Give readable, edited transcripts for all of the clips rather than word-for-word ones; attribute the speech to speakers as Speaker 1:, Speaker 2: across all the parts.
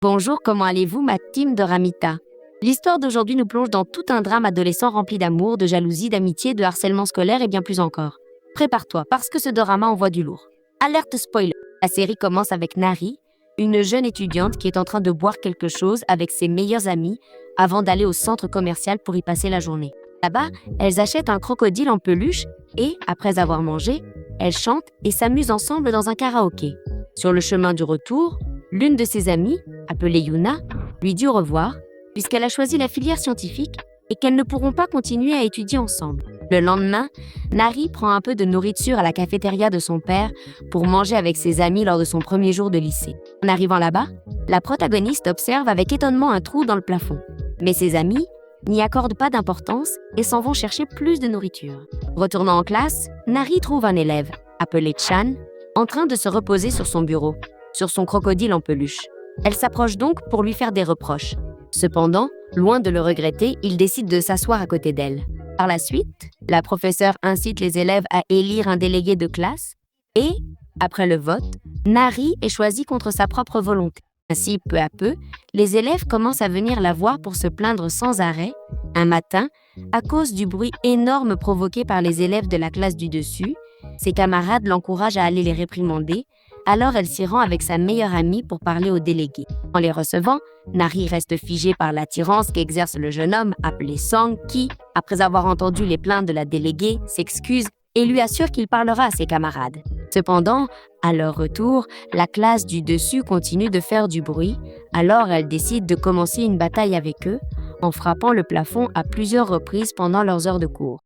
Speaker 1: Bonjour, comment allez-vous, ma team de Ramita? L'histoire d'aujourd'hui nous plonge dans tout un drame adolescent rempli d'amour, de jalousie, d'amitié, de harcèlement scolaire et bien plus encore. Prépare-toi, parce que ce drama envoie du lourd. Alerte spoiler. La série commence avec Nari, une jeune étudiante qui est en train de boire quelque chose avec ses meilleurs amis avant d'aller au centre commercial pour y passer la journée. Là-bas, elles achètent un crocodile en peluche et, après avoir mangé, elles chantent et s'amusent ensemble dans un karaoké. Sur le chemin du retour, l'une de ses amies, appelée Yuna, lui dit au revoir, puisqu'elle a choisi la filière scientifique et qu'elles ne pourront pas continuer à étudier ensemble. Le lendemain, Nari prend un peu de nourriture à la cafétéria de son père pour manger avec ses amis lors de son premier jour de lycée. En arrivant là-bas, la protagoniste observe avec étonnement un trou dans le plafond. Mais ses amis n'y accordent pas d'importance et s'en vont chercher plus de nourriture. Retournant en classe, Nari trouve un élève, appelé Chan, en train de se reposer sur son bureau, sur son crocodile en peluche. Elle s'approche donc pour lui faire des reproches. Cependant, loin de le regretter, il décide de s'asseoir à côté d'elle. Par la suite, la professeure incite les élèves à élire un délégué de classe et, après le vote, Nari est choisie contre sa propre volonté. Ainsi, peu à peu, les élèves commencent à venir la voir pour se plaindre sans arrêt, un matin, à cause du bruit énorme provoqué par les élèves de la classe du dessus. Ses camarades l'encouragent à aller les réprimander, alors elle s'y rend avec sa meilleure amie pour parler au délégué. En les recevant, Nari reste figée par l'attirance qu'exerce le jeune homme appelé Song qui, après avoir entendu les plaintes de la déléguée, s'excuse et lui assure qu'il parlera à ses camarades. Cependant, à leur retour, la classe du dessus continue de faire du bruit, alors elle décide de commencer une bataille avec eux en frappant le plafond à plusieurs reprises pendant leurs heures de cours.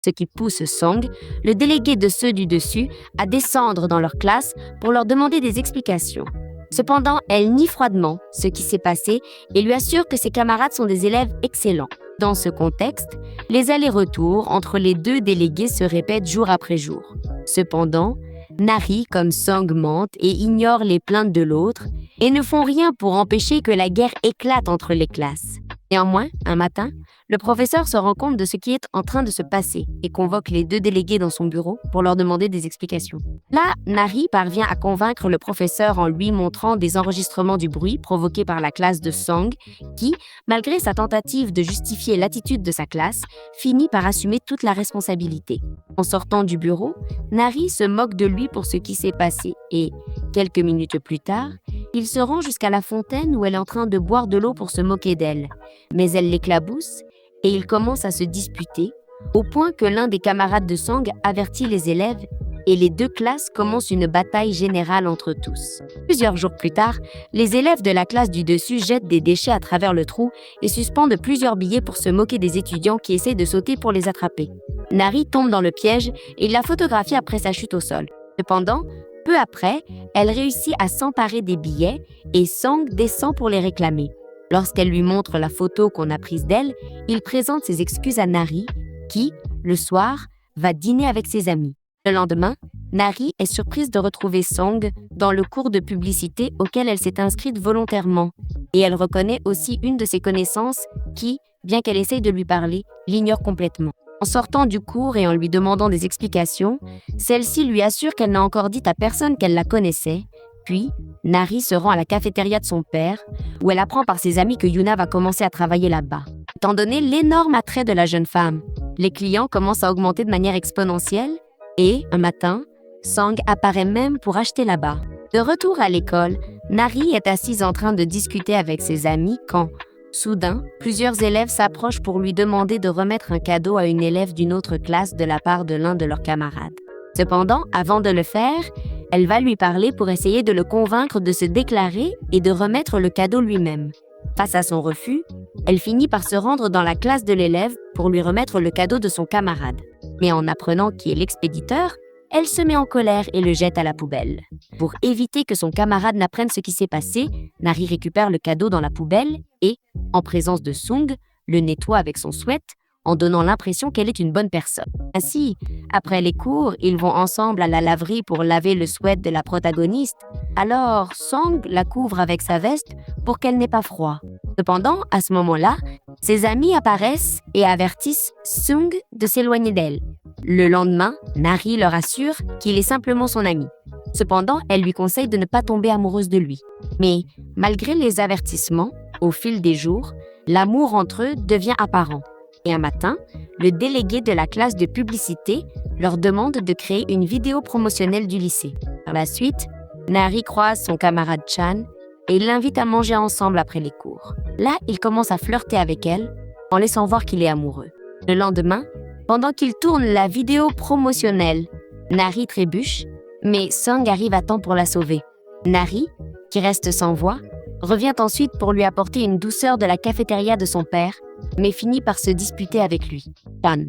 Speaker 1: Ce qui pousse Song, le délégué de ceux du dessus, à descendre dans leur classe pour leur demander des explications. Cependant, elle nie froidement ce qui s'est passé et lui assure que ses camarades sont des élèves excellents. Dans ce contexte, les allers-retours entre les deux délégués se répètent jour après jour. Cependant, Nari comme Song mentent et ignorent les plaintes de l'autre et ne font rien pour empêcher que la guerre éclate entre les classes. Néanmoins, un matin, le professeur se rend compte de ce qui est en train de se passer et convoque les deux délégués dans son bureau pour leur demander des explications. Là, Nari parvient à convaincre le professeur en lui montrant des enregistrements du bruit provoqué par la classe de Song qui, malgré sa tentative de justifier l'attitude de sa classe, finit par assumer toute la responsabilité. En sortant du bureau, Nari se moque de lui pour ce qui s'est passé et, quelques minutes plus tard, il se rend jusqu'à la fontaine où elle est en train de boire de l'eau pour se moquer d'elle. Mais elle l'éclabousse et ils commencent à se disputer, au point que l'un des camarades de Song avertit les élèves et les deux classes commencent une bataille générale entre tous. Plusieurs jours plus tard, les élèves de la classe du dessus jettent des déchets à travers le trou et suspendent plusieurs billets pour se moquer des étudiants qui essaient de sauter pour les attraper. Nari tombe dans le piège et la photographie après sa chute au sol. Cependant, peu après, elle réussit à s'emparer des billets et Song descend pour les réclamer. Lorsqu'elle lui montre la photo qu'on a prise d'elle, il présente ses excuses à Nari, qui, le soir, va dîner avec ses amis. Le lendemain, Nari est surprise de retrouver Song dans le cours de publicité auquel elle s'est inscrite volontairement, et elle reconnaît aussi une de ses connaissances qui, bien qu'elle essaye de lui parler, l'ignore complètement. En sortant du cours et en lui demandant des explications, celle-ci lui assure qu'elle n'a encore dit à personne qu'elle la connaissait. Puis, Nari se rend à la cafétéria de son père, où elle apprend par ses amis que Yuna va commencer à travailler là-bas. Étant donné l'énorme attrait de la jeune femme, les clients commencent à augmenter de manière exponentielle et, un matin, Song apparaît même pour acheter là-bas. De retour à l'école, Nari est assise en train de discuter avec ses amis quand, soudain, plusieurs élèves s'approchent pour lui demander de remettre un cadeau à une élève d'une autre classe de la part de l'un de leurs camarades. Cependant, avant de le faire, elle va lui parler pour essayer de le convaincre de se déclarer et de remettre le cadeau lui-même. Face à son refus, elle finit par se rendre dans la classe de l'élève pour lui remettre le cadeau de son camarade. Mais en apprenant qui est l'expéditeur, elle se met en colère et le jette à la poubelle. Pour éviter que son camarade n'apprenne ce qui s'est passé, Nari récupère le cadeau dans la poubelle et, en présence de Sung, le nettoie avec son sweat en donnant l'impression qu'elle est une bonne personne. Ainsi, après les cours, ils vont ensemble à la laverie pour laver le sweat de la protagoniste. Alors, Song la couvre avec sa veste pour qu'elle n'ait pas froid. Cependant, à ce moment-là, ses amis apparaissent et avertissent Sung de s'éloigner d'elle. Le lendemain, Nari leur assure qu'il est simplement son ami. Cependant, elle lui conseille de ne pas tomber amoureuse de lui. Mais malgré les avertissements, au fil des jours, l'amour entre eux devient apparent. Et un matin, le délégué de la classe de publicité leur demande de créer une vidéo promotionnelle du lycée. Par la suite, Nari croise son camarade Chan et l'invite à manger ensemble après les cours. Là, il commence à flirter avec elle en laissant voir qu'il est amoureux. Le lendemain, pendant qu'il tourne la vidéo promotionnelle, Nari trébuche, mais Song arrive à temps pour la sauver. Nari, qui reste sans voix, revient ensuite pour lui apporter une douceur de la cafétéria de son père, mais finit par se disputer avec lui. Chan,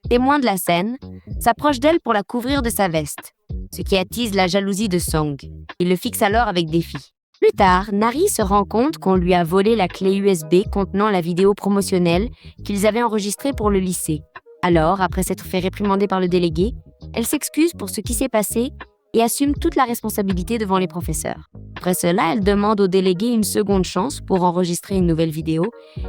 Speaker 1: témoin de la scène, s'approche d'elle pour la couvrir de sa veste, ce qui attise la jalousie de Song. Il le fixe alors avec défi. Plus tard, Nari se rend compte qu'on lui a volé la clé USB contenant la vidéo promotionnelle qu'ils avaient enregistrée pour le lycée. Alors, après s'être fait réprimander par le délégué, elle s'excuse pour ce qui s'est passé et assume toute la responsabilité devant les professeurs. Après cela, elle demande au délégué une seconde chance pour enregistrer une nouvelle vidéo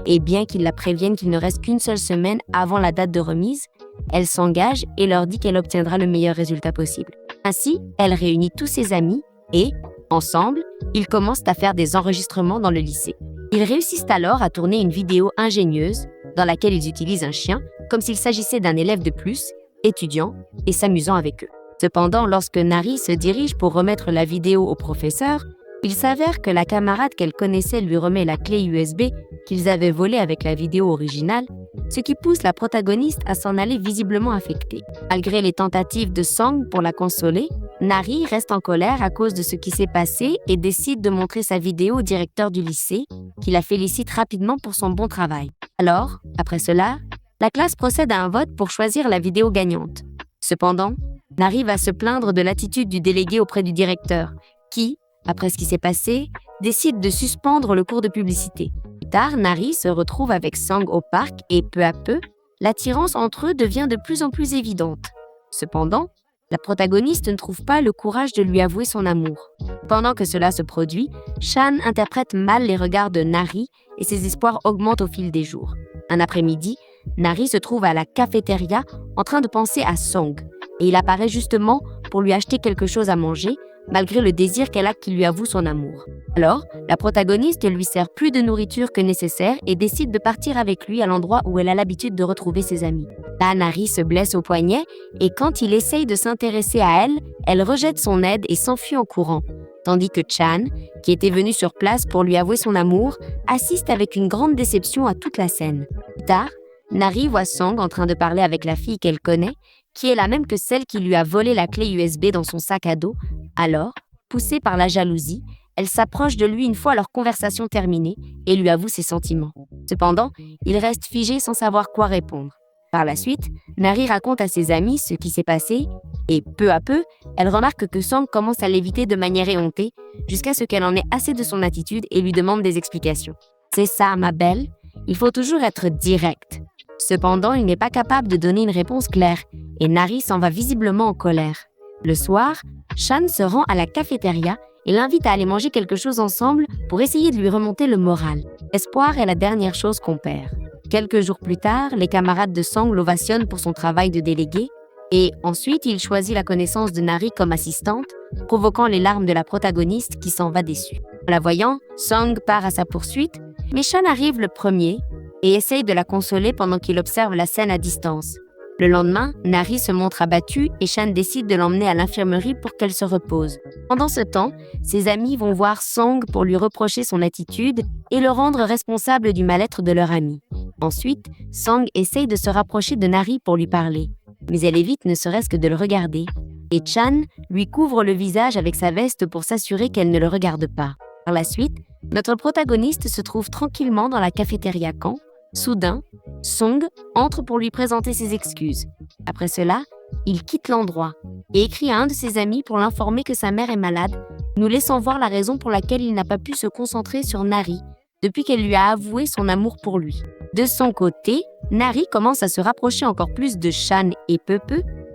Speaker 1: et bien qu'il la prévienne qu'il ne reste qu'une seule semaine avant la date de remise, elle s'engage et leur dit qu'elle obtiendra le meilleur résultat possible. Ainsi, elle réunit tous ses amis et, ensemble, ils commencent à faire des enregistrements dans le lycée. Ils réussissent alors à tourner une vidéo ingénieuse dans laquelle ils utilisent un chien comme s'il s'agissait d'un élève de plus, étudiant et s'amusant avec eux. Cependant, lorsque Nari se dirige pour remettre la vidéo au professeur, il s'avère que la camarade qu'elle connaissait lui remet la clé USB qu'ils avaient volée avec la vidéo originale, ce qui pousse la protagoniste à s'en aller visiblement affectée. Malgré les tentatives de Song pour la consoler, Nari reste en colère à cause de ce qui s'est passé et décide de montrer sa vidéo au directeur du lycée, qui la félicite rapidement pour son bon travail. Alors, après cela, la classe procède à un vote pour choisir la vidéo gagnante. Cependant, Nari va se plaindre de l'attitude du délégué auprès du directeur, qui, après ce qui s'est passé, décide de suspendre le cours de publicité. Plus tard, Nari se retrouve avec Song au parc et peu à peu, l'attirance entre eux devient de plus en plus évidente. Cependant, la protagoniste ne trouve pas le courage de lui avouer son amour. Pendant que cela se produit, Chan interprète mal les regards de Nari et ses espoirs augmentent au fil des jours. Un après-midi, Nari se trouve à la cafétéria en train de penser à Song et il apparaît justement pour lui acheter quelque chose à manger malgré le désir qu'elle a qu'il lui avoue son amour. Alors, la protagoniste lui sert plus de nourriture que nécessaire et décide de partir avec lui à l'endroit où elle a l'habitude de retrouver ses amis. Là, Nari se blesse au poignet et quand il essaye de s'intéresser à elle, elle rejette son aide et s'enfuit en courant, tandis que Chan, qui était venu sur place pour lui avouer son amour, assiste avec une grande déception à toute la scène. Plus tard, Nari voit Song en train de parler avec la fille qu'elle connaît, qui est la même que celle qui lui a volé la clé USB dans son sac à dos. Alors, poussée par la jalousie, elle s'approche de lui une fois leur conversation terminée et lui avoue ses sentiments. Cependant, il reste figé sans savoir quoi répondre. Par la suite, Nari raconte à ses amis ce qui s'est passé et, peu à peu, elle remarque que Song commence à l'éviter de manière éhontée jusqu'à ce qu'elle en ait assez de son attitude et lui demande des explications. « C'est ça, ma belle, il faut toujours être direct. » Cependant, il n'est pas capable de donner une réponse claire et Nari s'en va visiblement en colère. Le soir, Chan se rend à la cafétéria et l'invite à aller manger quelque chose ensemble pour essayer de lui remonter le moral. L'espoir est la dernière chose qu'on perd. Quelques jours plus tard, les camarades de Song l'ovationnent pour son travail de délégué et ensuite il choisit la connaissance de Nari comme assistante, provoquant les larmes de la protagoniste qui s'en va déçue. En la voyant, Song part à sa poursuite, mais Chan arrive le premier et essaye de la consoler pendant qu'il observe la scène à distance. Le lendemain, Nari se montre abattue et Chan décide de l'emmener à l'infirmerie pour qu'elle se repose. Pendant ce temps, ses amis vont voir Song pour lui reprocher son attitude et le rendre responsable du mal-être de leur ami. Ensuite, Song essaye de se rapprocher de Nari pour lui parler, mais elle évite ne serait-ce que de le regarder. Et Chan lui couvre le visage avec sa veste pour s'assurer qu'elle ne le regarde pas. Par la suite, notre protagoniste se trouve tranquillement dans la cafétéria quand, soudain, Song entre pour lui présenter ses excuses. Après cela, il quitte l'endroit et écrit à un de ses amis pour l'informer que sa mère est malade, nous laissant voir la raison pour laquelle il n'a pas pu se concentrer sur Nari depuis qu'elle lui a avoué son amour pour lui. De son côté, Nari commence à se rapprocher encore plus de Chan et peu,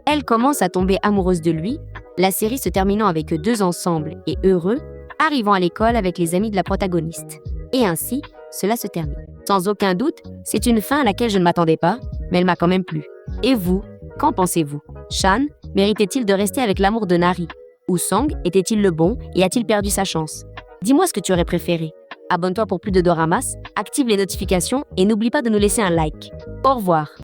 Speaker 1: elle commence à tomber amoureuse de lui, la série se terminant avec eux deux ensemble et heureux, arrivant à l'école avec les amis de la protagoniste. Et ainsi, cela se termine. Sans aucun doute, c'est une fin à laquelle je ne m'attendais pas, mais elle m'a quand même plu. Et vous, Qu'en pensez-vous? Shan méritait-il de rester avec l'amour de Nari? Ou Song était-il le bon et a-t-il perdu sa chance? Dis-moi ce que tu aurais préféré. Abonne-toi pour plus de doramas, active les notifications et n'oublie pas de nous laisser un like. Au revoir.